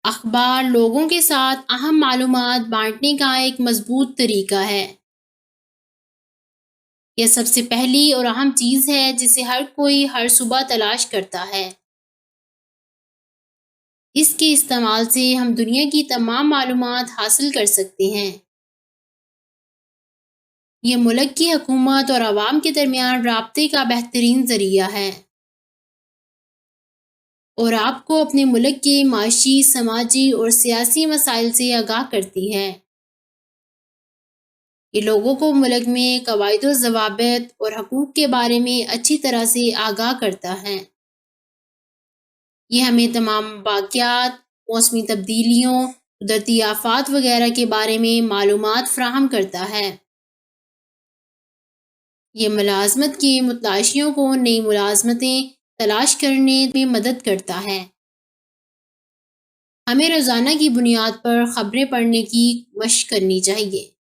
اخبار لوگوں کے ساتھ اہم معلومات بانٹنے کا ایک مضبوط طریقہ ہے۔ یہ سب سے پہلی اور اہم چیز ہے جسے ہر کوئی ہر صبح تلاش کرتا ہے۔ اس کے استعمال سے ہم دنیا کی تمام معلومات حاصل کر سکتے ہیں۔ یہ ملک کی حکومت اور عوام کے درمیان رابطے کا بہترین ذریعہ ہے اور آپ کو اپنے ملک کے معاشی، سماجی اور سیاسی مسائل سے آگاہ کرتی ہے۔ یہ لوگوں کو ملک میں قواعد و ضوابط اور حقوق کے بارے میں اچھی طرح سے آگاہ کرتا ہے۔ یہ ہمیں تمام واقعات، موسمی تبدیلیوں، قدرتی آفات وغیرہ کے بارے میں معلومات فراہم کرتا ہے۔ یہ ملازمت کے متلاشیوں کو نئی ملازمتیں تلاش کرنے میں مدد کرتا ہے۔ ہمیں روزانہ کی بنیاد پر خبریں پڑھنے کی مشق کرنی چاہیے۔